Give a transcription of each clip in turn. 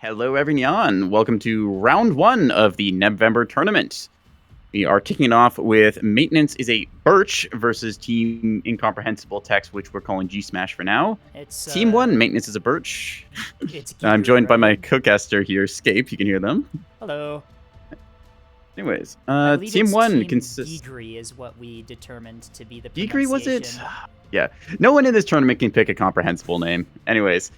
Hello, everyone. Welcome to round one of the NEBVEMBER tournament. We are kicking it off with Maintenance Is A Birch versus Team Incomprehensible Text, which we're calling G-Smash for now. It's Team 1, Maintenance Is A Birch. It's I'm joined by my right? co-caster here, Scape. You can hear them. Hello. Anyways, I believe Team it's 1 Team consists... ghyghry is what we determined to be the ghyghry, was it? pronunciation. Yeah. No one in this tournament can pick a comprehensible name. Anyways,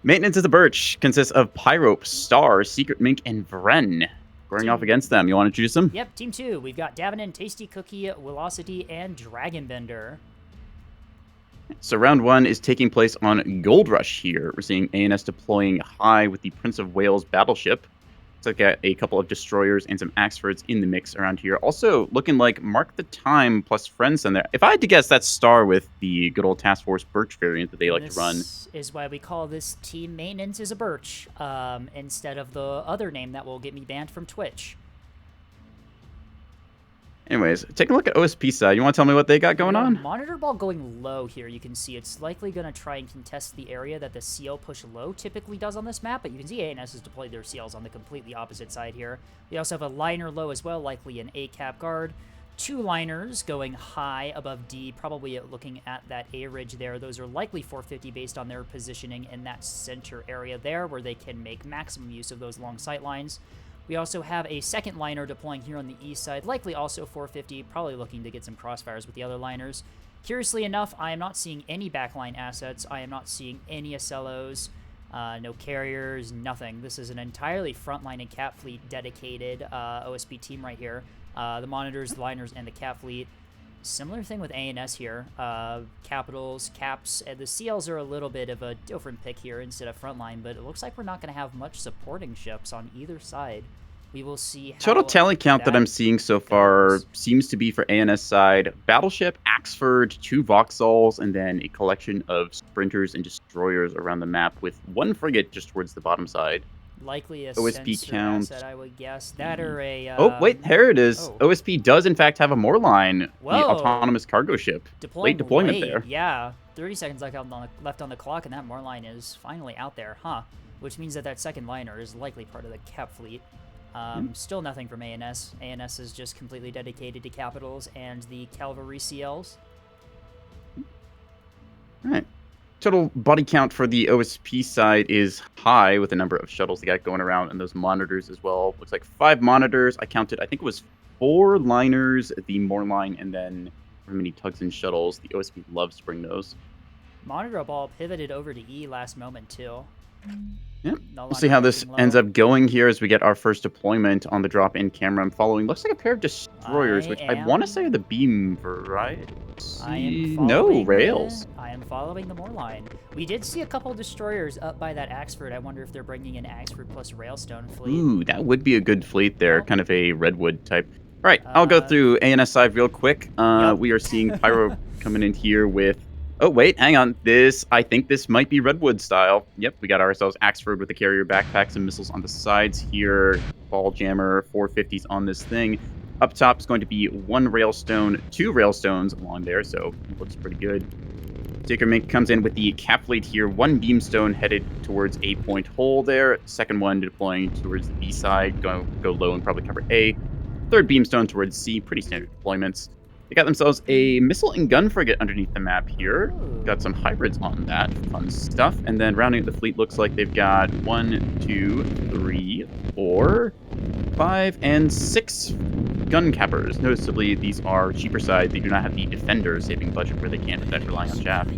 Maintenance Is A Birch consists of Pyrope, Star, Secret Mink, and Vren. Squaring off against them. You want to introduce them? Yep, Team 2. We've got Davinen, Tasty Cookie, Velocity, and Dragonbender. So round one is taking place on Gold Rush here. We're seeing ANS deploying high with the Prince of Wales battleship. Looks like a couple of destroyers and some Axfords in the mix around here. Also looking like Mark the Time plus Friends in there. If I had to guess, that's Star with the good old Task Force Birch variant that they like to run. This is why we call this Team Maintenance Is A Birch, instead of the other name that will get me banned from Twitch. Anyways, taking a look at OSP side. You want to tell me what they got going on? Monitor ball going low here. You can see it's likely going to try and contest the area that the CL push low typically does on this map, but you can see ANS has deployed their CLs on the completely opposite side here. We also have a liner low as well, likely an A-cap guard. Two liners going high above D, probably looking at that A ridge there. Those are likely 450 based on their positioning in that center area there where they can make maximum use of those long sight lines. We also have a second liner deploying here on the east side, likely also 450, probably looking to get some crossfires with the other liners. Curiously enough, I am not seeing any backline assets. I am not seeing any Acellos, no carriers, nothing. This is an entirely frontline and cap fleet dedicated OSP team right here. The monitors, the liners, and the cap fleet. Similar thing with ANS here. Capitals, caps, and the CLs are a little bit of a different pick here instead of frontline, but it looks like we're not going to have much supporting ships on either side. We will see how Total tally count that I'm seeing so far seems to be for ANS side, Battleship, Axford, 2 Vauxhalls, and then a collection of sprinters and destroyers around the map with 1 frigate just towards the bottom side. Likely a OSP count. asset, I would guess. That or a... oh, wait, here it is. Oh. OSP does, in fact, have a Moorline, the Whoa. autonomous cargo ship. Late deployment there. Yeah, 30 seconds left on the clock, and that Moorline is finally out there, huh? Which means that that second liner is likely part of the cap fleet. Still nothing from ANS. ANS is just completely dedicated to capitals and the cavalry CLs. All right. Total body count for the OSP side is high with the number of shuttles they got going around and those monitors as well. Looks like 5 monitors. I counted, I think it was 4 liners, the Moorline, and then how many tugs and shuttles. The OSP loves to bring those. Monitor ball pivoted over to E last moment, too. Yeah, we'll see how this ends up going here as we get our first deployment on the drop-in camera. I'm following, looks like a pair of destroyers, which I want to say are the beam variety. No, rails. I am following the Moorline. We did see a couple destroyers up by that Axford. I wonder if they're bringing in Axford plus Railstone fleet. Ooh, that would be a good fleet there, kind of a Redwood type. All right, I'll go through ANS side real quick. Yep. We are seeing Pyro coming in here with... oh, wait, hang on. I think this might be Redwood style. Yep, we got ourselves Axford with the carrier backpacks and missiles on the sides here. Ball jammer, 450s on this thing. Up top is going to be 1 railstone, 2 railstones along there, so it looks pretty good. Secret Mink comes in with the cap fleet here. 1 beamstone headed towards a point hole there. Second one deploying towards the B side. Go low and probably cover A. Third beamstone towards C. Pretty standard deployments. They got themselves a missile and gun frigate underneath the map here. Got some hybrids on that. Fun stuff. And then rounding out the fleet looks like they've got 1, 2, 3, 4, 5, and 6 gun cappers. Noticeably, these are cheaper side. They do not have the defender saving budget where they can't protect relying on chaff.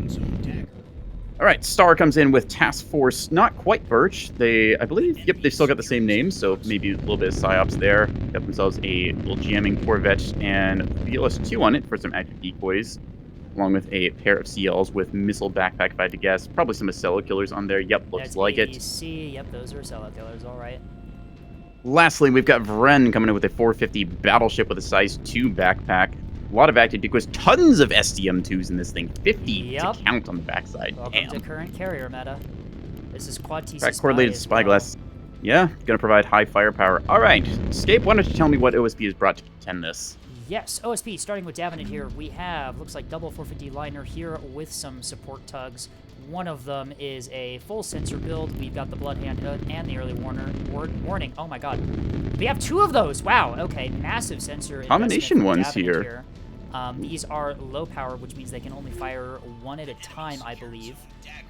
All right, Star comes in with Task Force, not quite Birch. I believe, yep, they still got the same name, so maybe a little bit of psyops there. Got themselves a little jamming Corvette and VLS-2 on it for some active decoys, along with a pair of CLs with missile backpack, if I had to guess. Probably some Acello killers on there. Yep, looks That's like AEC. Yep, those are Acello killers, all right. Lastly, we've got Vren coming in with a 450 battleship with a size 2 backpack. A lot of active decoys, tons of SDM2s in this thing. 50 to count on the backside. Welcome to current carrier meta. This is quad TC Crack correlated spyglass. Yeah, gonna provide high firepower. All right, Scape, why don't you tell me what OSP has brought to contend this? Yes, OSP, starting with Davinen here, we have, looks like double 450 liner here with some support tugs. One of them is a full sensor build. We've got the Bloodhound and the early warning. Oh my god. We have 2 of those. Wow. Okay. Massive sensor Combination investment ones from Davenant here. These are low power, which means they can only fire 1 at a time, I believe.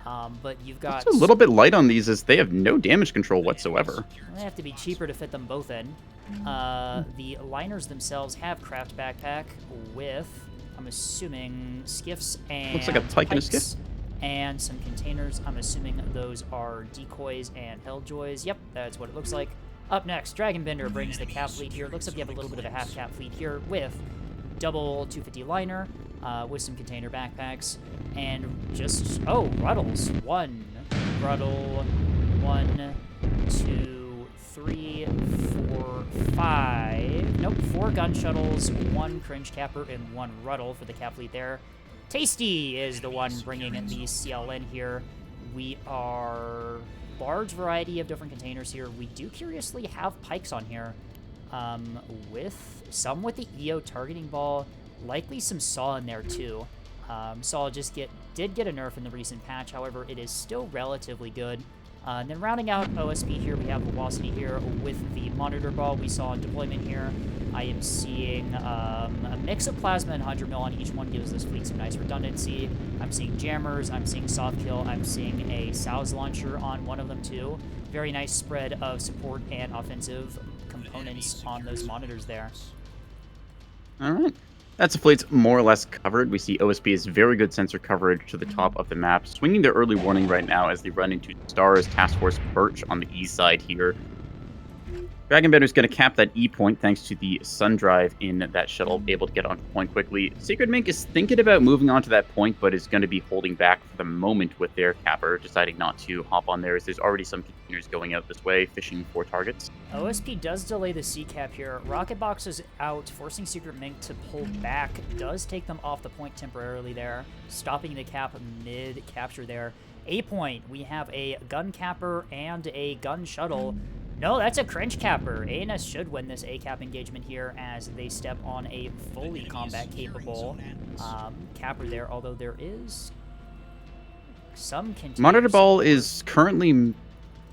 But you've got... It's a little bit light on these as they have no damage control whatsoever. They have to be cheaper to fit them both in. The liners themselves have craft backpack with, I'm assuming, skiffs and Looks like a pike and a skiff. And some containers. I'm assuming those are decoys and helljoys. Yep, that's what it looks like. Up next, Dragonbender brings the cap fleet here. Looks like you have a little bit of a half cap fleet here with double 250 liner, with some container backpacks, and just, oh, Ruddles. 1 Ruddle, 1, 2, 3, 4, 5. Nope, 4 gun shuttles, 1 cringe capper, and 1 Ruddle for the cap fleet there. Tasty is the one bringing the CL in here. We are large variety of different containers here. We do curiously have pikes on here, with some with the EO targeting ball, likely some saw in there too. Saw did get a nerf in the recent patch, however, it is still relatively good. And then rounding out OSP here, we have Velocity here with the monitor ball we saw in deployment here. I am seeing a mix of plasma and 100 mil on each one, gives this fleet some nice redundancy. I'm seeing jammers, I'm seeing soft kill, I'm seeing a Sows launcher on one of them too. Very nice spread of support and offensive components on those monitors there. All right. That's the fleet's more or less covered. We see OSP is very good sensor coverage to the top of the map, swinging their early warning right now as they run into Stars Task Force Birch on the east side here. Dragonbender is going to cap that E point thanks to the sun drive in that shuttle, able to get onto the point quickly. Sacred Mink is thinking about moving on to that point, but is going to be holding back for the moment with their capper, deciding not to hop on there as there's already some containers going out this way, fishing for targets. OSP does delay the C cap here. Rocket Box is out, forcing Secret Mink to pull back. Does take them off the point temporarily there, stopping the cap mid-capture there. A point, we have a gun capper and a gun shuttle. No, that's a cringe capper. ANS should win this A-cap engagement here as they step on a fully combat-capable capper there, although there is some containers. Monitor ball is currently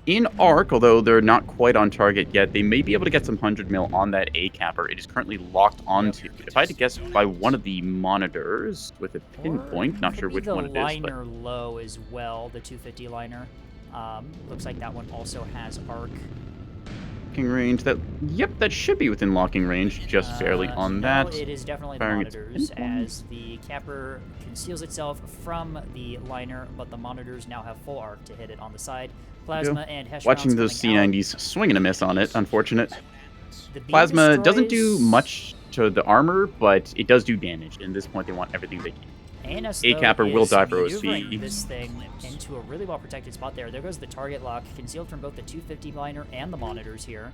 in arc, although they're not quite on target yet. They may be able to get some 100 mil on that A-capper. It is currently locked onto, if I had to guess, by one of the monitors with a pinpoint. Not sure which one it is. The liner low as well, the 250 liner. Looks like that one also has arc. Locking range. That should be within locking range, just barely on that. No, it is definitely the monitors, as the capper conceals itself from the liner, but the monitors now have full arc to hit it on the side. Plasma and Hesh watching those C90s swing and a miss on it, unfortunate. Plasma doesn't do much to the armor, but it does do damage. And at this point, they want everything they can. A-capper will die for OSP. This thing into a really well-protected spot there. There goes the target lock, concealed from both the 250 liner and the monitors here.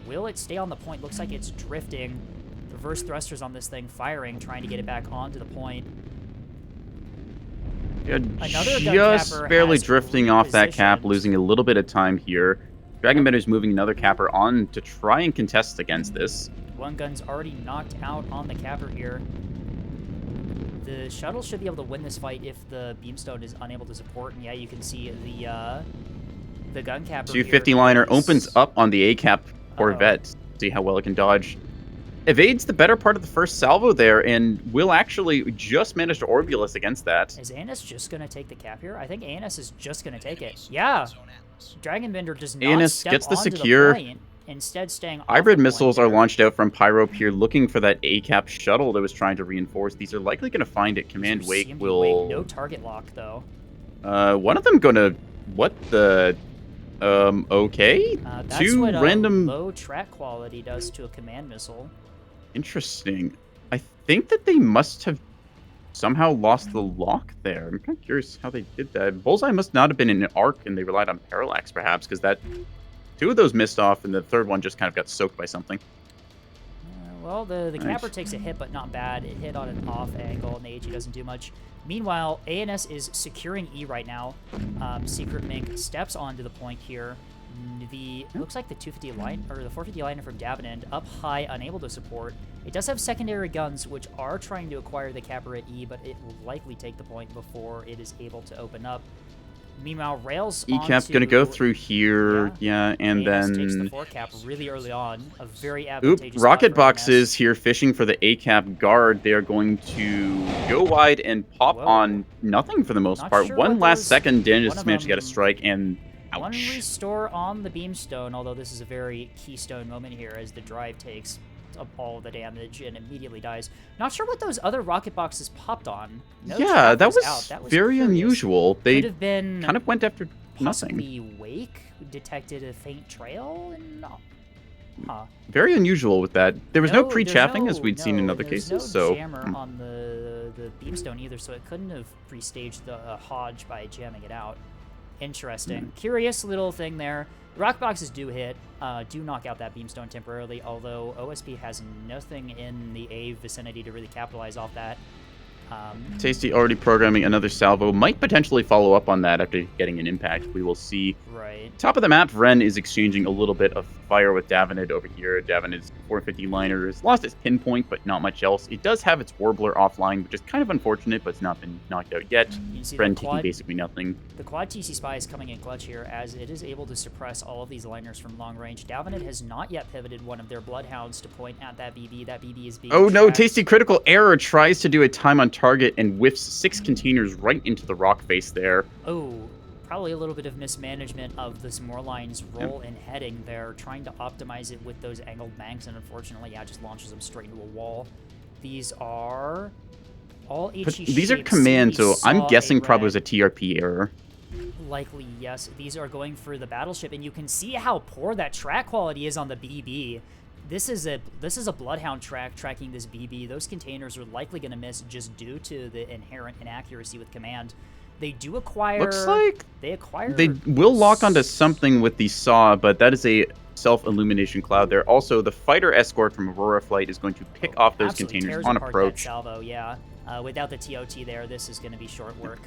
Will it stay on the point? Looks like it's drifting. Reverse thrusters on this thing, firing, trying to get it back onto the point. Yeah, just barely drifting off that cap, losing a little bit of time here. Dragonbender's moving another capper on to try and contest against this. One gun's already knocked out on the capper here. The shuttle should be able to win this fight if the beamstone is unable to support. And yeah, you can see the gun capper 250 liner opens up on the A-cap Corvette. See how well it can dodge. Evades the better part of the first salvo there, and will actually just manage to Orbulus against that. Is ANS just going to take the cap here? I think ANS is just going to take it. Yeah. Dragonbender does not ANS step gets the onto secure. The point, instead staying off Hybrid the missiles point are launched out from Pyro Pier looking for that A-cap shuttle that was trying to reinforce. These are likely going to find it. Command Wake will... No target lock, though. One of them going to... What the... Okay? That's Two what random... low track quality does to a command missile. Interesting. I think that they must have somehow lost the lock there. I'm kind of curious how they did that. Bullseye must not have been in an arc, and they relied on parallax, perhaps, because that... Two of those missed off, and the third one just kind of got soaked by something. Well, the capper takes a hit, but not bad. It hit on an off angle, and the HE doesn't do much. Meanwhile, ANS is securing E right now. Secret Mink steps onto the point here. Looks like the 250 line or the 450 liner from Davenant up high, unable to support. It does have secondary guns, which are trying to acquire the capper at E, but it will likely take the point before it is able to open up. Meanwhile, Rails E-cap's gonna go through here, yeah, and ANS then takes the 4-cap really early on. A very oop, advantageous rocket spot for ANS. boxes here fishing for the A-cap guard. They are going to go wide and pop Whoa. on nothing for the most Not part. sure One what last those- second, Dan one just of managed to get a them- strike, and One ouch. restore on the beamstone, although this is a very keystone moment here as the drive takes up all the damage and immediately dies. Not sure what those other rocket boxes popped on. No Yeah, trap that was out. That was very curious. unusual. They Could have been kind of went after nothing. possibly Wake detected a faint trail and Very unusual with that. There was no there's pre-chaffing as no- we'd seen in no, other there's cases, no so jammer on the beamstone either, so it couldn't have pre-staged the Hodge by jamming it out. Interesting. Curious little thing there. Rock boxes do hit, do knock out that beamstone temporarily, although OSP has nothing in the A vicinity to really capitalize off that. Tasty already programming another salvo. Might potentially follow up on that after getting an impact. We will see. Right. Top of the map, Ren is exchanging a little bit of fire with Davenant over here. Davenant's 450 liner has lost its pinpoint, but not much else. It does have its Warbler offline, which is kind of unfortunate, but it's not been knocked out yet. You can see Ren the taking quad, basically nothing. the quad TC Spy is coming in clutch here as it is able to suppress all of these liners from long range. Davenant has not yet pivoted one of their Bloodhounds to point at that BB. That BB is being Oh no, tracked. Tasty critical error tries to do a time on target and whiffs 6 containers right into the rock face there. Oh, probably a little bit of mismanagement of this Moorline's roll and heading there, trying to optimize it with those angled banks, and unfortunately, yeah, just launches them straight into a wall. These are all HE But these are shapes. commands, We so I'm saw guessing a probably was a red- TRP error. Likely, yes. These are going for the battleship, and you can see how poor that track quality is on the BB. This is a Bloodhound track tracking this BB. Those containers are likely going to miss just due to the inherent inaccuracy with command. They do acquire. Looks like they acquire. they will lock onto something with the saw, but that is a self-illumination cloud there. Also, the fighter escort from Aurora Flight is going to pick off those Absolutely containers tears on apart approach. That salvo, yeah. Without the TOT there, this is going to be short work.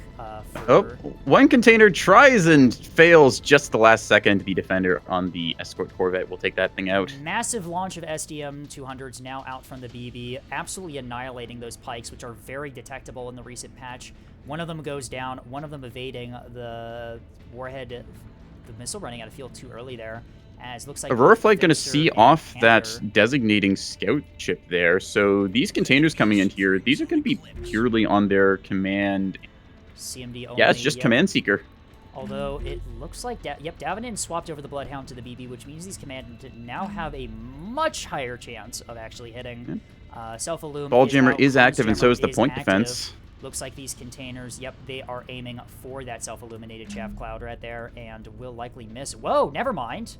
Oh, one container tries and fails just the last second. The defender on the escort corvette will take that thing out. Massive launch of SDM 200s now out from the BB, absolutely annihilating those pikes, which are very detectable in the recent patch. One of them goes down, one of them evading the warhead, the missile running out of field too early there. As looks like Aurora Flight going to Fixer see and off Panther- that designating scout ship there. So these containers coming in here, these are going to be purely on their command. CMD only. Yeah, it's just yep. command seeker. Although it looks like Davenant swapped over the Bloodhound to the BB, which means these command now have a much higher chance of actually hitting. Self-illum. Ball jammer out, is Cruise active, and so jammer is the point active. defense. Looks like these containers, yep, they are aiming for that self-illuminated chaff cloud right there, and will likely miss. Whoa, never mind.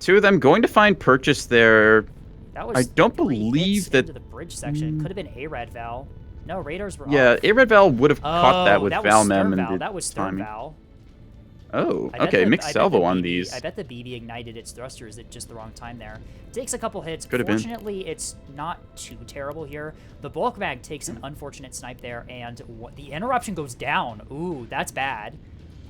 Two of them going to find purchase there. That was I don't 3 believe hits that- into the bridge section. Could have been ARAD Val. No, radars were Yeah, off. Ared Val would have caught that with was Val third Mem Val. and the That was third timing. Val. Oh, I bet okay, the- mixed I bet salvo the on BB these. I bet the BB ignited its thrusters at just the wrong time there. Takes a couple hits. Could have been. Fortunately, it's not too terrible here. The bulk mag takes an unfortunate snipe there, and the interruption goes down. Ooh, that's bad.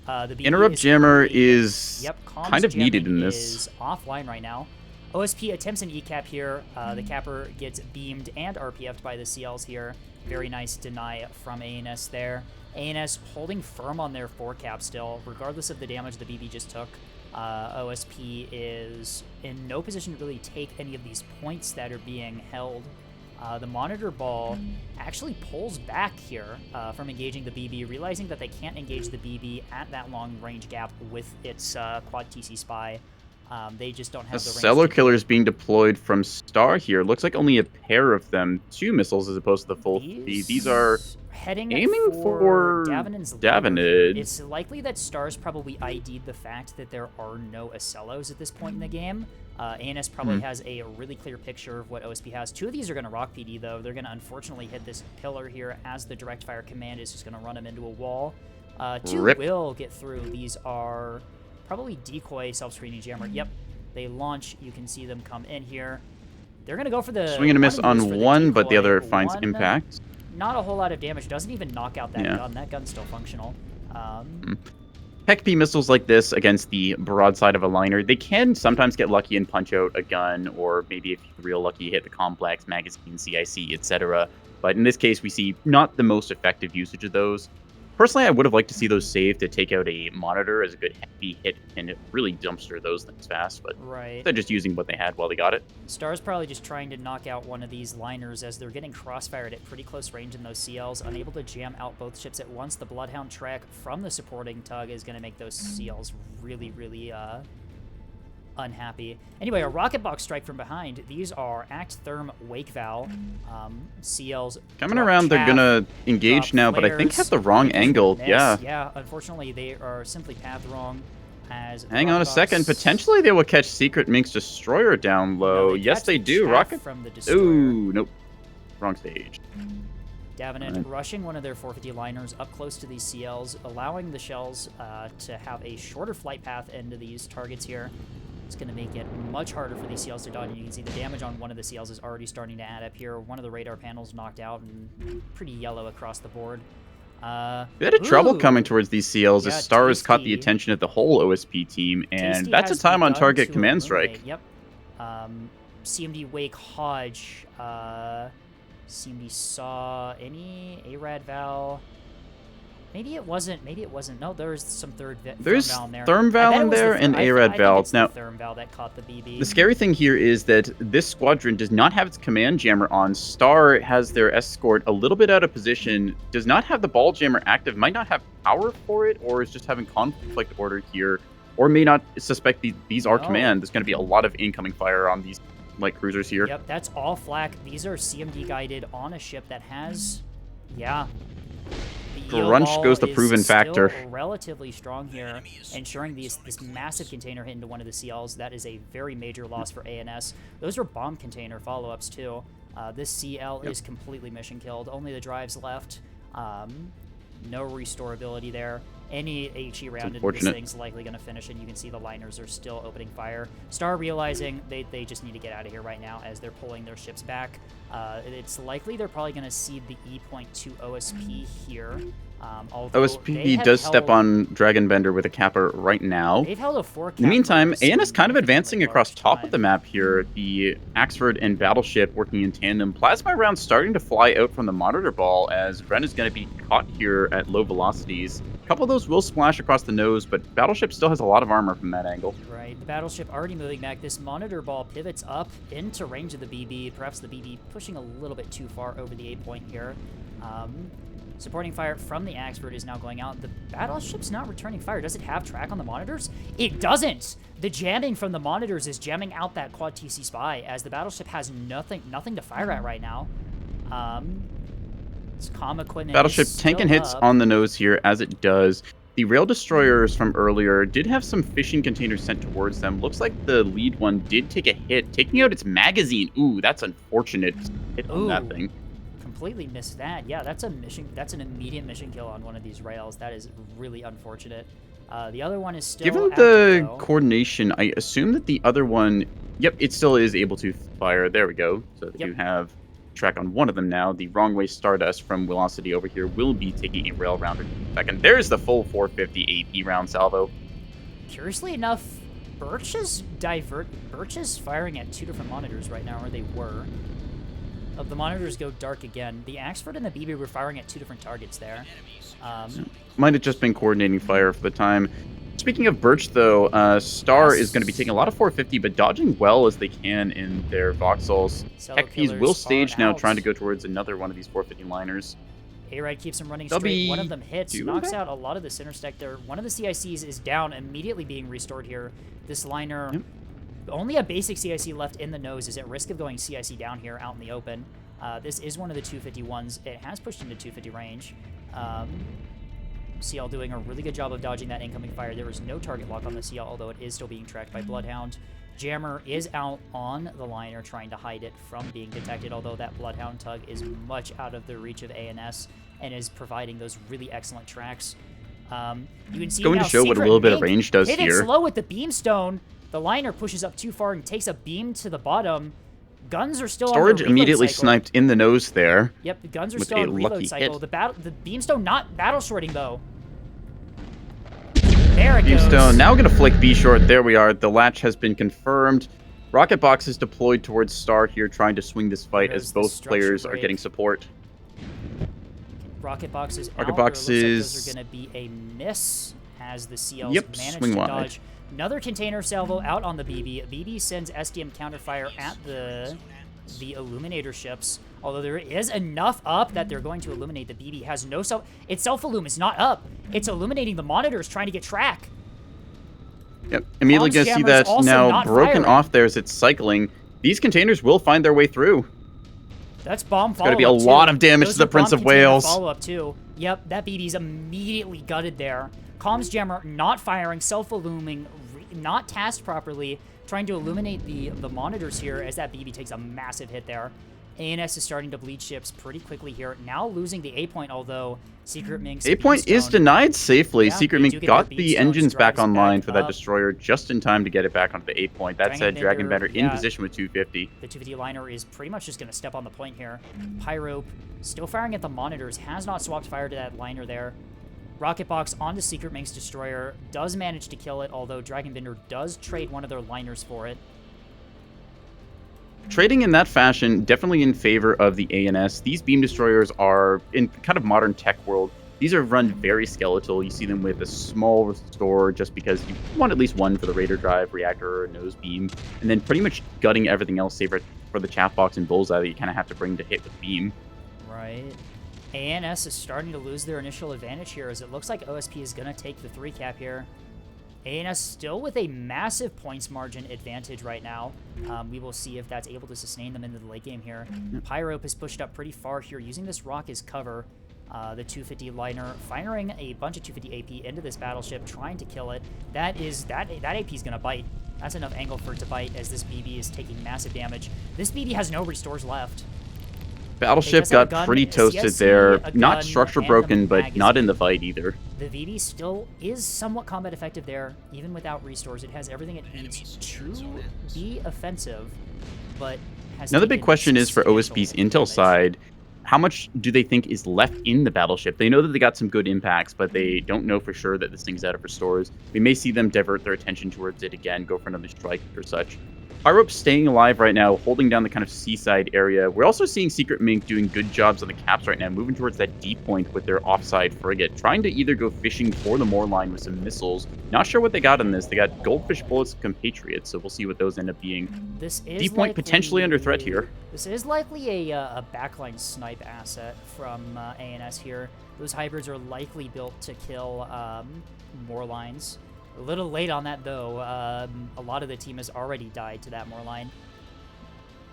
The BB Interrupt is jammer currently- is Yep, comms kind of needed jamming in this. is offline right now. OSP attempts an E-cap here. The capper gets beamed and RPF'd by the CLs here. Very nice deny from ANS there. ANS holding firm on their 4-cap still, regardless of the damage the BB just took. OSP is in no position to really take any of these points that are being held. The monitor ball actually pulls back here from engaging the BB, realizing that they can't engage the BB at that long range gap with its quad TC spy. They just don't have A the range. cellar killer is being deployed from Star here. Looks like only a pair of them. 2 missiles as opposed to the full 3. These are heading aiming for Davenant's Davenant. leader. It's likely that Stars probably ID'd the fact that there are no Acellos at this point in the game. ANS probably has a really clear picture of what OSP has. 2 of these are going to rock PD, though. They're going to unfortunately hit this pillar here as the direct fire command is just going to run them into a wall. 2 Rip. will get through. These are probably decoy self-screening jammer. Yep, they launch. You can see them come in here. They're going to go for the... swing and a miss one of these on for the one, but the decoy. other finds One, impact. not a whole lot of damage. Doesn't even knock out that Yeah. gun. That gun's still functional. Heck-P missiles like this against the broadside of a liner, they can sometimes get lucky and punch out a gun, or maybe if you're real lucky, hit the complex, magazine, CIC, etc. But in this case, we see not the most effective usage of those. Personally, I would have liked to see those saved to take out a monitor as a good heavy hit and really dumpster those things fast, but Right. they're just using what they had while they got it. Star's probably just trying to knock out one of these liners as they're getting crossfired at pretty close range in those CLs, unable to jam out both ships at once. The Bloodhound track from the supporting tug is going to make those CLs really, really unhappy. Anyway, a rocket box strike from behind. These are Act Therm Wake Val. CLs Coming around, they're gonna engage now, but I think have the wrong angle. Yeah. Yeah, unfortunately, they are simply path wrong. As Hang on a second. Potentially, they will catch Secret Mink's Destroyer down low. Yes, they do. Rocket. From the destroyer. Ooh, nope. Wrong stage. Davenant rushing one of their 450 liners up close to these CLs, allowing the shells to have a shorter flight path into these targets here. It's going to make it much harder for these CLs to dodge, and you can see the damage on one of the CLs is already starting to add up here. One of the radar panels knocked out and pretty yellow across the board. Bit of trouble coming towards these CLs as Star has caught the Tasty. attention of the whole OSP team, and Tasty that's a has time on begun target to command eliminate. strike. Yep. CMD Wake Hodge. CMD saw any ARAD Val. Maybe it wasn't. Maybe it wasn't. No, there's some There's Therm Val in there. Therm Val in there and ARAD Val. Now, Now, the Therm Val that caught the BB. the scary thing here is that this squadron does not have its command jammer on. Star has their escort a little bit out of position, does not have the ball jammer active, might not have power for it, or is just having conflict order here, or may not suspect these are command. There's going to be a lot of incoming fire on these light cruisers here. Yep, that's all flak. These are CMD guided on a ship that has, yeah. The EO Grunch ball goes the is proven still factor. Relatively strong here, ensuring this massive container hit into one of the CLs. That is a very major loss for ANS. Those are bomb container follow-ups too. This CL is completely mission killed. Only the drives left. No restorability there. Any HE round into this thing's likely going to finish, and you can see the liners are still opening fire. Star realizing they just need to get out of here right now as they're pulling their ships back. It's likely they're probably going to cede the E-point to OSP here. OSP does step on Dragonbender with a capper right now. They've held a 4 cap. In the meantime, ANS kind of advancing across top of the map here. The Axford and Battleship working in tandem. Plasma rounds starting to fly out from the monitor ball as Bren is going to be caught here at low velocities. A couple of those will splash across the nose, but Battleship still has a lot of armor from that angle. Right, the Battleship already moving back. This monitor ball pivots up into range of the BB. Perhaps the BB pushing a little bit too far over the A-point here. Supporting fire from the Axford is now going out. The Battleship's not returning fire. Does it have track on the monitors? It doesn't! The jamming from the monitors is jamming out that quad TC spy as the Battleship has nothing to fire at right now. It's comm equipment. Battleship tanking hits on the nose here as it does. The rail destroyers from earlier did have some fishing containers sent towards them. Looks like the lead one did take a hit, taking out its magazine. Ooh, that's unfortunate. Hit on that thing. Completely missed that. Yeah, that's an immediate mission kill on one of these rails. That is really unfortunate. The other one is still given the coordination, I assume that the other one, yep, it still is able to fire. There we go. So you have track on one of them now. The wrong way Stardust from Velocity over here will be taking a rail round in a second. There's the full 450 AP round salvo. Curiously enough, Birch is firing at 2 different monitors right now, or they were. The monitors go dark again. The Axford and the BB were firing at 2 different targets there. Might have just been coordinating fire for the time. Speaking of Birch, though, Star is going to be taking a lot of 450, but dodging well as they can in their voxels. Heck-Ps will stage now, trying to go towards another one of these 450 liners. A-Ride keeps them running straight. One of them hits, knocks out a lot of the center stack there. One of the CICs is down, immediately being restored here. This liner... Yep. Only a basic CIC left in the nose is at risk of going CIC down here out in the open. This is one of the 251s. It has pushed into 250 range. CL doing a really good job of dodging that incoming fire. There was no target lock on the CL, although it is still being tracked by Bloodhound. Jammer is out on the liner trying to hide it from being detected, although that Bloodhound tug is much out of the reach of ANS and is providing those really excellent tracks. You can see going now to show what a little bit of range does hit here. It slow with the beamstone. The liner pushes up too far and takes a beam to the bottom. Guns are still Storage on the immediately cycle. sniped in the nose there. Yep, the guns are still on reload cycle. The beamstone not battle shorting though. There it Beamstone. goes. Now we're going to flick B short. There we are. The latch has been confirmed. Rocket Box is deployed towards Star here, trying to swing this fight as both players are getting support. Rocket Box is Rocket out. Box It looks like is... those are going to be a miss as the CLs manage swing to wide. dodge. Another container salvo out on the BB. BB sends SDM counterfire at the Illuminator ships. Although there is enough up that they're going to illuminate. The BB has no self... Its self-illum is not up. It's illuminating the monitors, trying to get track. Yep, immediately going to see that now broken off there as it's cycling. These containers will find their way through. That's bomb follow-up. It's going to be a lot of damage to the Prince of Wales. Follow-up too. Yep, that BB's immediately gutted there. Comms jammer not firing, self-illuming, not tasked properly, trying to illuminate the monitors here as that BB takes a massive hit there. ANS is starting to bleed ships pretty quickly here. Now losing the A point, although Secret Mink's A point is denied safely. Yeah, Secret Mink got the engines back online for that destroyer just in time to get it back onto the A point. That said, Dragon Bender in position with 250. The 250 liner is pretty much just going to step on the point here. Pyrope still firing at the monitors, has not swapped fire to that liner there. Rocket Box onto Secret Mink's destroyer, does manage to kill it, although Dragon Bender does trade one of their liners for it. Trading in that fashion, definitely in favor of the ANS. These beam destroyers are, in kind of modern tech world, these are run very skeletal. You see them with a small restore just because you want at least one for the Raider drive, reactor, or nose beam, and then pretty much gutting everything else save for the chaff box and bullseye that you kind of have to bring to hit with beam. Right. ANS is starting to lose their initial advantage here as it looks like OSP is going to take the 3 cap here. ANS still with a massive points margin advantage right now. We will see if that's able to sustain them into the late game here. Pyrope is pushed up pretty far here, using this rock as cover. The 250 liner firing a bunch of 250 AP into this battleship, trying to kill it. That AP is going to bite. That's enough angle for it to bite as this BB is taking massive damage. This BB has no restores left. Battleship got pretty toasted there. Not structure broken, but not in the fight either. The VB still is somewhat combat effective there, even without restores. It has everything it needs to be offensive, but has... Now the big question is for OSP's intel side, how much do they think is left in the battleship? They know that they got some good impacts, but they don't know for sure that this thing's out of restores. We may see them divert their attention towards it again, go for another strike or such. Pyrope's staying alive right now, holding down the kind of seaside area. We're also seeing Secret Mink doing good jobs on the caps right now, moving towards that deep point with their offside frigate, trying to either go fishing for the Moor line with some missiles. Not sure what they got in this. They got Goldfish Bullets and Compatriots, so we'll see what those end up being. This is deep point potentially under threat here. This is likely a backline snipe asset from ANS here. Those hybrids are likely built to kill Moor lines. A little late on that, though. A lot of the team has already died to that Moor line.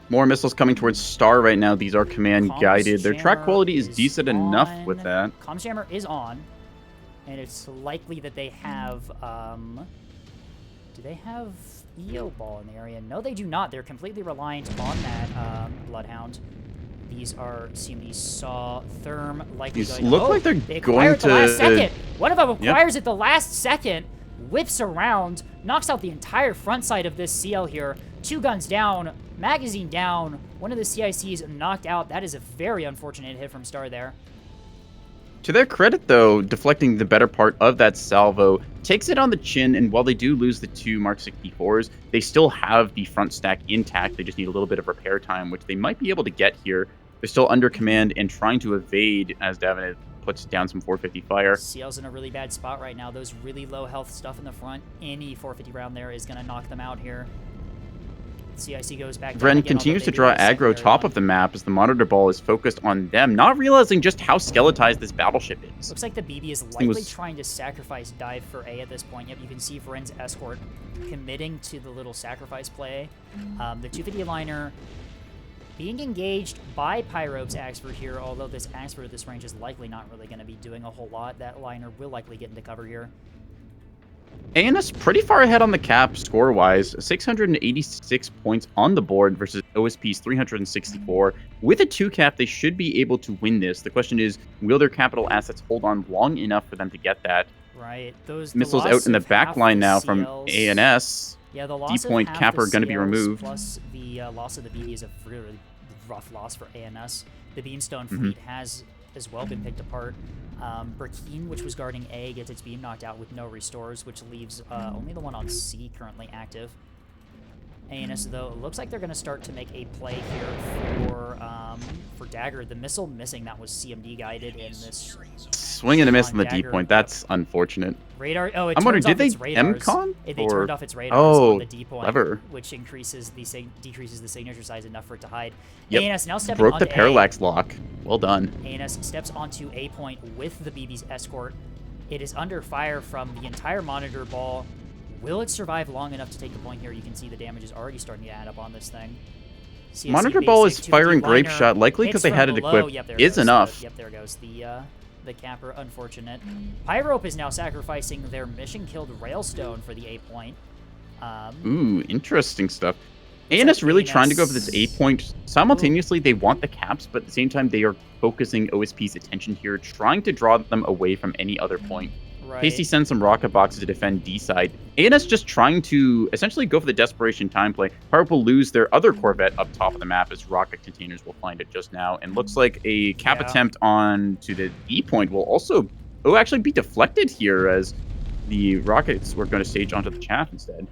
More missiles coming towards Star right now. These are command-guided. Their track quality is decent enough with that. Comms jammer is on, and it's likely that they have... do they have EO ball in the area? No, they do not. They're completely reliant on that Bloodhound. These are CMD Saw, Therm, likely These going... look like they're going at the last to... second. One of them acquires at the last second. Whips around, knocks out the entire front side of this CL here. 2 guns down, magazine down. One of the CICs knocked out. That is a very unfortunate hit from Star there. To their credit, though, deflecting the better part of that salvo takes it on the chin, and while they do lose the 2 Mark 64s, they still have the front stack intact. They just need a little bit of repair time, which they might be able to get here. They're still under command and trying to evade as Davenant puts down some 450 fire. CL's in a really bad spot right now. Those really low health stuff in the front. Any 450 round there is going to knock them out here. CIC goes back. Vren continues to draw aggro top of the map as the monitor ball is focused on them, not realizing just how skeletized this battleship is. Looks like the BB is likely trying to sacrifice dive for A at this point. Yep, you can see Vren's escort committing to the little sacrifice play. The 250 liner being engaged by Pyrope's Axford here, although this Axford at this range is likely not really going to be doing a whole lot. That liner will likely get into cover here. ANS pretty far ahead on the cap score-wise, 686 points on the board versus OSP's 364. With a 2 cap, they should be able to win this. The question is, will their capital assets hold on long enough for them to get that? Right. Those missiles out in the back line now from ANS. Yeah, the loss deep point of capper going to be removed. Plus the loss of the BB is a really rough loss for ANS. The Beamstone fleet has as well been picked apart. Burkeen, which was guarding A, gets its beam knocked out with no restores, which leaves only the one on C currently active. ANS, though, it looks like they're going to start to make a play here for Dagger. The missile missing that was CMD guided in this. Swing and a miss on the D Dagger. point. That's unfortunate. Radar. Oh, it I'm wondering, turns did off they its radars. MCon? They Or- turned off its radars Oh, on the D point, clever. which decreases the signature size enough for it to hide. Yep. ANS now stepping Broke onto the parallax lock. Well done. ANS steps onto A point with the BB's escort. It is under fire from the entire monitor ball. Will it survive long enough to take the point here? You can see the damage is already starting to add up on this thing. CSC Monitor ball is basic, 250 firing grape liner, shot, likely because hits they had from it below. equipped. Yep, there Is goes enough. Yep, there goes the capper. Unfortunate. Pyrope is now sacrificing their mission-killed Railstone for the A point. Ooh, interesting stuff. ANS really trying to go for this A point. Simultaneously, they want the caps, but at the same time, they are focusing OSP's attention here, trying to draw them away from any other point. Right. Pasty sends some rocket boxes to defend D side. ANS just trying to essentially go for the desperation time play. Pyrope will lose their other Corvette up top of the map as rocket containers will find it just now. And looks like a cap attempt on to the E point will also actually be deflected here as the rockets were going to stage onto the chaff instead.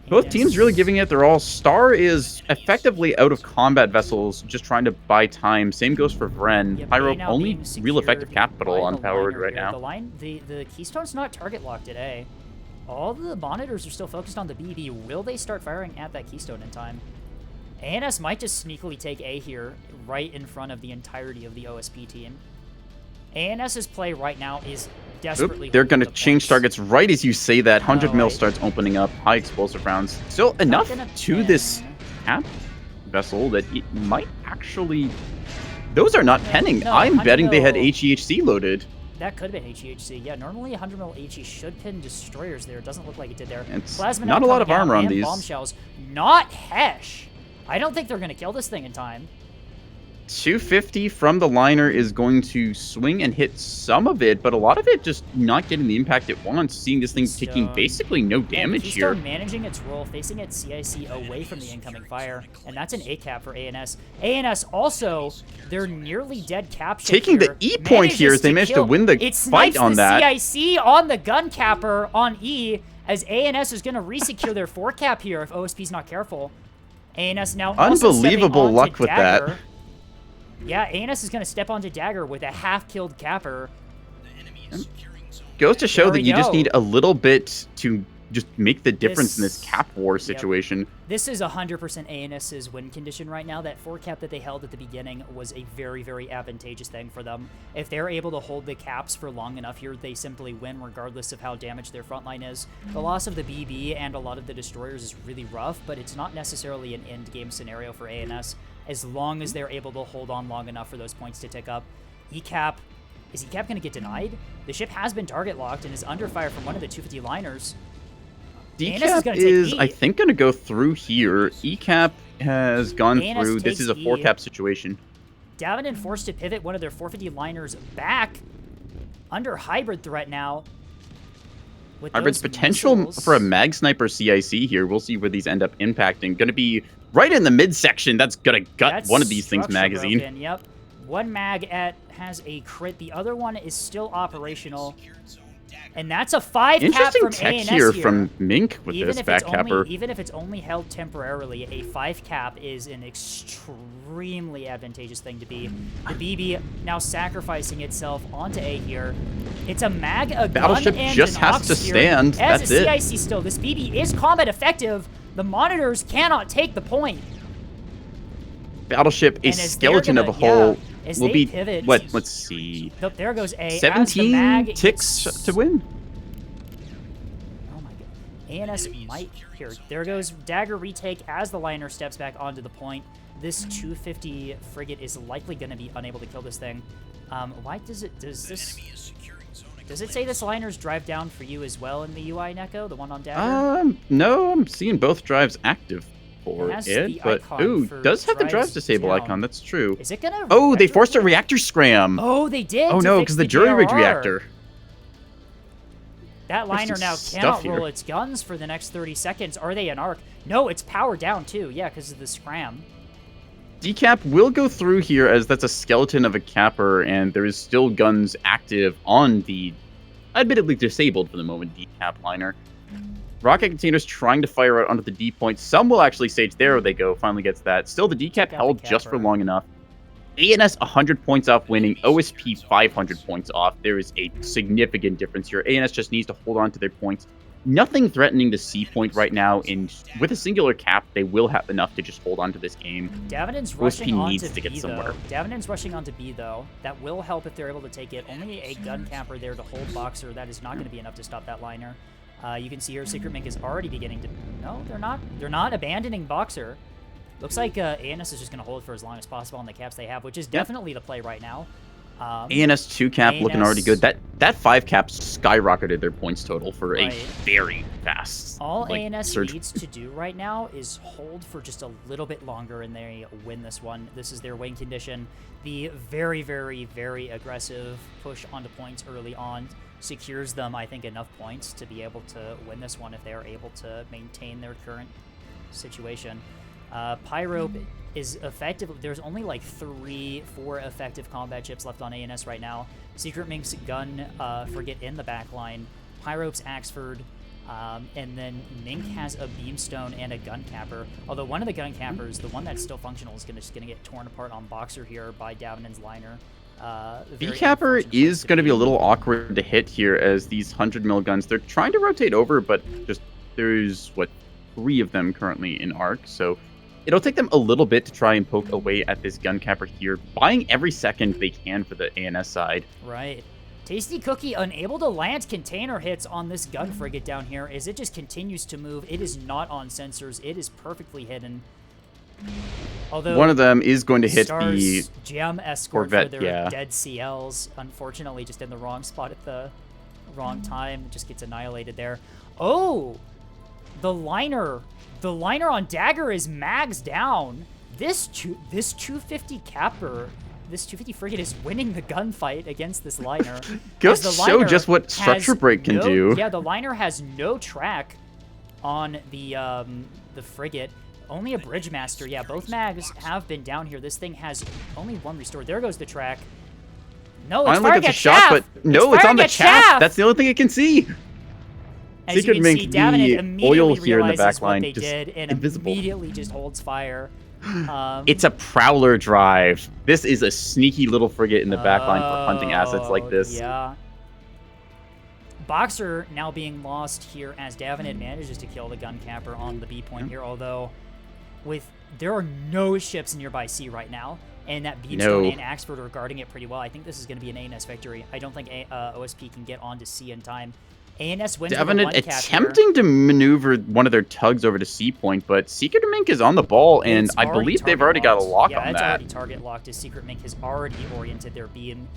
Both teams really giving it their all. Star is effectively out of combat vessels, just trying to buy time. Same goes for Vren. Yep, Pyrope now only being real effective secured capital by the unpowered liner right here. now. The Keystone's not target locked at A. All the monitors are still focused on the BB. Will they start firing at that Keystone in time? ANS might just sneakily take A here, right in front of the entirety of the OSP team. ANS's play right now is desperately. Oop, they're going to holding the change points. targets right as you say that. 100 mil right. starts opening up. High explosive rounds. Still enough gonna to pin. this cap vessel that it might actually... Those are not penning. no, I'm 100 betting they had mil. HEHC loaded. That could have been HEHC. Yeah, normally 100 mil HE should pin destroyers there. It doesn't look like it did there. It's Plasma not now a lot of coming armor out on and these. Bombshells. Not Hesh. I don't think they're going to kill this thing in time. 250 from the liner is going to swing and hit some of it, but a lot of it just not getting the impact it wants, seeing this thing taking Keystone. basically no damage Keystone here. managing its role, facing its CIC away from the incoming fire, and that's an A cap for ANS. ANS also, they're nearly dead cap ship Taking the here, E point here as they managed to kill. win the It fight snipes on the that. CIC on the gun capper on E, as ANS is going to resecure their 4 cap here if OSP's not careful. ANS now also Unbelievable stepping luck onto with that. Dagger. Yeah, ANS is going to step onto Dagger with a half-killed capper. Goes to show There that we you just go. need a little bit to just make the difference in this This- cap war situation. This is 100% ANS's win condition right now. That 4 cap that they held at the beginning was a very, very advantageous thing for them. If they're able to hold the caps for long enough here, they simply win regardless of how damaged their front line is. The loss of the BB and a lot of the destroyers is really rough, but it's not necessarily an end game scenario for ANS as long as they're able to hold on long enough for those points to tick up. ECAP, is ECAP going to get denied? The ship has been target locked and is under fire from one of the 250 liners. ANS is DCAP gonna take is, E. I think, going to go through here. ECAP has gone ANS through. This takes is a E. 4 cap situation. Davenant forced to pivot one of their 450 liners back under hybrid threat now. With Hybrid's those potential missiles. for a mag sniper CIC here. We'll see where these end up impacting. Going to be right in the midsection. That's going to gut That's one of these things structure magazine. broken, Yep. One mag has a crit. The other one is still operational. And that's a 5 cap Interesting from tech ANS here from Mink with even this if back it's capper. even if it's only held temporarily, a 5 cap is an extremely advantageous thing to be. The BB now sacrificing itself onto A here. It's a mag, a Battleship gun, and just an has ox to here. stand. As That's a it. CIC still, this BB is combat effective. The monitors cannot take the point. Battleship, a And as they're skeleton gonna- of a hull, yeah, as will they be pivot- what? Let's see. Nope, there goes A. As the 17 mag ticks gets- to win. Oh my god. ANS might here. There goes Dagger retake as the liner steps back onto the point. This 250 frigate is likely going to be unable to kill this thing. Why does it say this liner's drive down for you as well in the UI, Neko? The one on Dagger? No, I'm seeing both drives active for It has it, the but icon ooh, for does have the drives drives disable down. icon. That's true. Is it gonna? Oh, they forced a retrofit? reactor scram. Oh, they did. Oh to no, fix because the jury rig JRR. reactor. That liner Interesting now stuff cannot here. roll its guns for the next 30 seconds. Are they an arc? No, it's powered down too. Yeah, because of the scram. Decap will go through here as that's a skeleton of a capper, and there is still guns active on the admittedly disabled for the moment decap liner. Rocket containers trying to fire out onto the D point. Some will actually stage. There they go. Finally gets that. Still, the decap held just for long enough. ANS 100 points off winning. OSP 500 points off. There is a significant difference here. ANS just needs to hold on to their points. Nothing threatening the C point right now, and with a singular cap, they will have enough to just hold on to this game. Davenant's rushing on needs to to get B, somewhere. though. Davenant's rushing on to B, though. That will help if they're able to take it. Only a gun capper there to hold Boxer. That is not going to be enough to stop that liner. You can see here, Secret Mink is already beginning to... No, they're not. They're not abandoning Boxer. Looks like ANS is just going to hold for as long as possible on the caps they have, which is definitely the play right now. ANS 2 cap looking already good. That 5 cap skyrocketed their points total for a very fast. All like, ANS surge. needs to do right now is hold for just a little bit longer and they win this one. This is their win condition. The very, very, very aggressive push onto points early on secures them, I think, enough points to be able to win this one if they are able to maintain their current situation. Pyro is effective. There's only like 3-4 effective combat chips left on ANS right now. Secret Mink's gun frigate in the back line. Pyrope's Axford, and then Mink has a Beamstone and a gun capper. Although one of the gun cappers, the one that's still functional, is just going to get torn apart on Boxer here by Davenant's liner. V-Capper is going to be a little awkward to hit here as these 100 mil guns, they're trying to rotate over, but just there's, 3 of them currently in arc, so it'll take them a little bit to try and poke away at this gun capper here, buying every second they can for the ANS side. Right. Tasty Cookie unable to land container hits on this gun frigate down here as it just continues to move. It is not on sensors. It is perfectly hidden. Although one of them is going to hit Stars the Gem Escort Corvette, for their dead CLs. Unfortunately, just in the wrong spot at the wrong time. It just gets annihilated there. Oh! The liner on Dagger is mags down. This 250 capper, this 250 frigate is winning the gunfight against this liner. Goes to show just what structure break can do. Yeah, the liner has no track on the frigate. Only a Bridgemaster. Yeah, both mags have been down here. This thing has only 1 restore. There goes the track. No, it's firing at chaff. But no, it's on the chaff. That's the only thing it can see. As Secret you can Mink, see, Davenant the immediately oil here in the realizes back line, what they just did and invisible. immediately just holds fire. It's a Prowler drive. This is a sneaky little frigate in the back line for hunting assets like this. Yeah. Boxer now being lost here as Davenant manages to kill the gun capper on the B point here, although there are no ships nearby C right now, and that Beamstone and Axford are guarding it pretty well. I think this is going to be an ANS victory. I don't think OSP can get onto C in time. ANS wins Davenant with a 1 cap attempting to maneuver one of their tugs over to C point, but Secret Mink is on the ball, and I believe they've already got a lock on that. Yeah, it's already target locked as Secret Mink has already oriented their beam.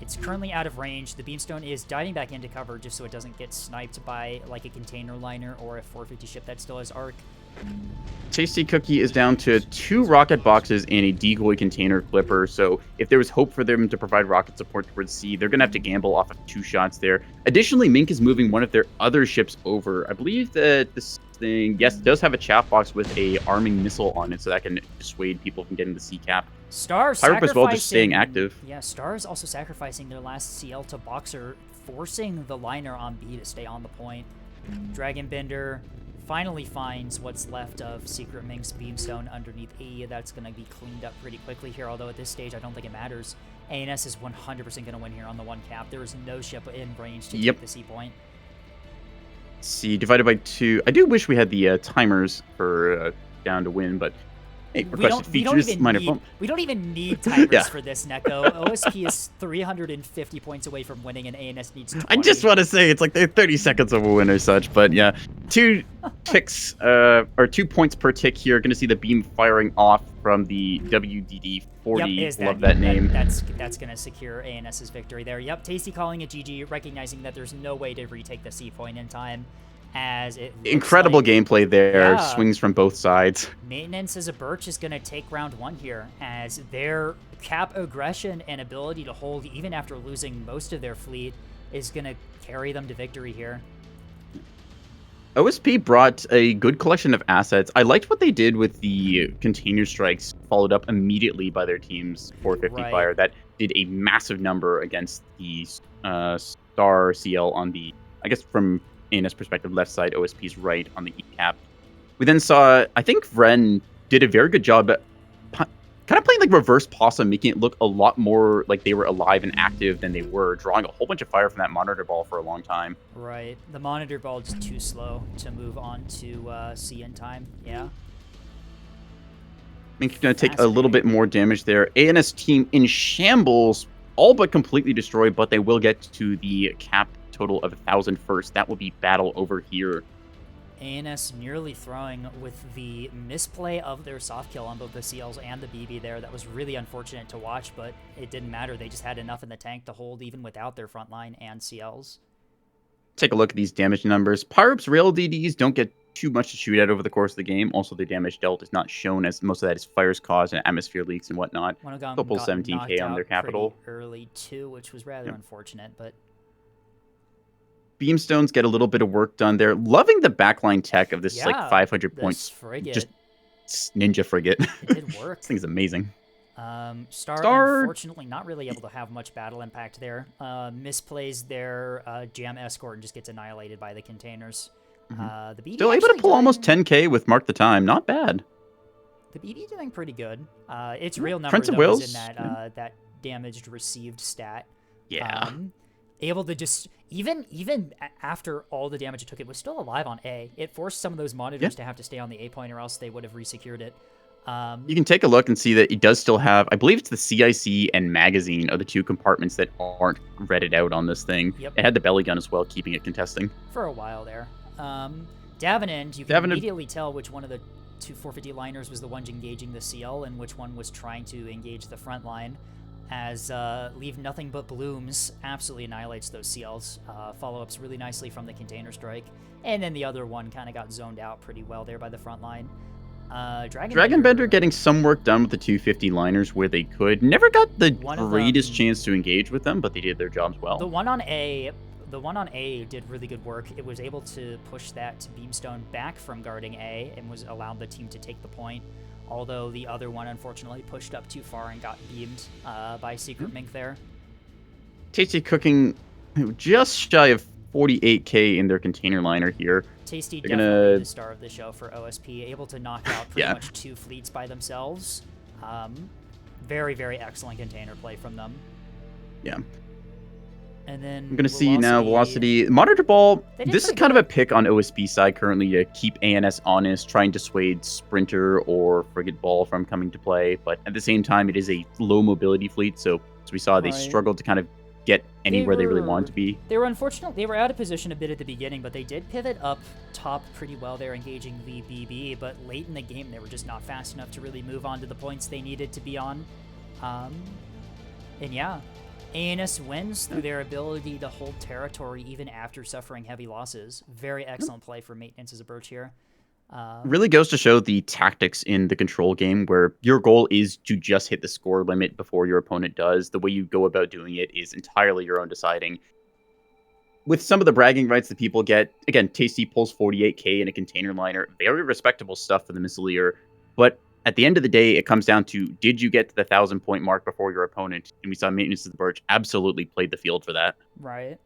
It's currently out of range. The Beamstone is diving back into cover just so it doesn't get sniped by like a container liner or a 450 ship that still has arc. Tasty Cookie is down to 2 rocket boxes and a decoy container clipper, so if there was hope for them to provide rocket support towards C, they're going to have to gamble off of 2 shots there. Additionally, Mink is moving one of their other ships over. I believe that this thing, yes, does have a chaff box with a arming missile on it, so that can dissuade people from getting the C cap. Stars Pyrope as well, just staying active. Yeah, Stars also sacrificing their last CL to Boxer, forcing the liner on B to stay on the point. Dragonbender finally finds what's left of Secret Mink's Beamstone underneath E. That's going to be cleaned up pretty quickly here, although at this stage I don't think it matters. ANS is 100% going to win here on the 1 cap. There is no ship in range to take the C point. C divided by 2. I do wish we had the timers for down to win, but hey, requested features, minor bump. We don't even need timers for this, Neko. OSP is 350 points away from winning, and ANS needs 20. I just want to say it's like they're 30 seconds of a win or such, but yeah. 2 ticks, or 2 points per tick here. Going to see the beam firing off from the WDD-40. Yep, Love that name. That's going to secure ANS's victory there. Yep, Tasty calling it GG, recognizing that there's no way to retake the C point in time. As it incredible gameplay there, swings from both sides. Maintenance Is A Birch is going to take round 1 here, as their cap aggression and ability to hold even after losing most of their fleet is going to carry them to victory here. OSP brought a good collection of assets. I liked what they did with the container strikes, followed up immediately by their team's 450 Right. fire. That did a massive number against the Star CL on the, I guess from ANS perspective, left side, OSP's right on the E cap. We then saw, I think Vren did a very good job at kind of playing like reverse possum, making it look a lot more like they were alive and active than they were, drawing a whole bunch of fire from that monitor ball for a long time. Right. The monitor ball is too slow to move on to C in time. Yeah. I think it's going to take a little bit more damage there. ANS team in shambles, all but completely destroyed, but they will get to the cap total of 1,000 first. That will be battle over here. ANS nearly throwing with the misplay of their soft kill on both the CLs and the BB there. That was really unfortunate to watch, but it didn't matter. They just had enough in the tank to hold even without their front line and CLs. Take a look at these damage numbers. Pyrops rail DDs don't get too much to shoot at over the course of the game. Also, the damage dealt is not shown, as most of that is fires caused and atmosphere leaks and whatnot. One of them Couple got 17k on their capital early too, which was rather unfortunate, but Beamstones get a little bit of work done there. Loving the backline tech of this like 500 points, just ninja frigate. It did work. This thing's amazing. Star, unfortunately, not really able to have much battle impact there. Misplays their jam escort and just gets annihilated by the containers. The BB still able to pull almost 10k with Mark the Time. Not bad. The BB doing pretty good. Its real number though, was in that that damaged received stat. Yeah. Able to just even after all the damage it took, it was still alive on A. It forced some of those monitors to have to stay on the A point, or else they would have resecured it. You can take a look and see that it does still have, I believe it's the CIC and magazine are the two compartments that aren't redded out on this thing. Yep. It had the belly gun as well, keeping it contesting. For a while there. Davenant, you can immediately tell which one of the two 450 liners was the one engaging the CL and which one was trying to engage the front line, as Leave Nothing But Blooms absolutely annihilates those CLs. Follow-ups really nicely from the container strike. And then the other one kind of got zoned out pretty well there by the front line. Dragonbender getting some work done with the 250 liners where they could. Never got the greatest chance to engage with them, but they did their jobs well. The one on A did really good work. It was able to push that Beamstone back from guarding A and was allowed the team to take the point. Although the other one unfortunately pushed up too far and got beamed by Secret Mink there. Tasty cooking just shy of 48k in their container liner here. Tasty definitely the star of the show for OSP, able to knock out pretty much two fleets by themselves. Very, very excellent container play from them. Yeah. And then I'm going to see now Velocity. Monitor Ball, this is kind of a pick on OSP side currently to keep ANS honest, trying to dissuade Sprinter or Frigate Ball from coming to play. But at the same time, it is a low mobility fleet. So as we saw, they struggled to kind of get anywhere they really wanted to be. They were unfortunate. They were out of position a bit at the beginning, but they did pivot up top pretty well there, engaging the BB. But late in the game, they were just not fast enough to really move on to the points they needed to be on. And yeah, ANS wins through their ability to hold territory even after suffering heavy losses. Very excellent play for Maintenance Is A Birch here. Really goes to show the tactics in the control game where your goal is to just hit the score limit before your opponent does. The way you go about doing it is entirely your own deciding. With some of the bragging rights that people get, again, Tasty pulls 48k in a container liner. Very respectable stuff for the Missileer. But at the end of the day, it comes down to, did you get to the 1,000 point mark before your opponent? And we saw Maintenance Is A Birch absolutely played the field for that. Right.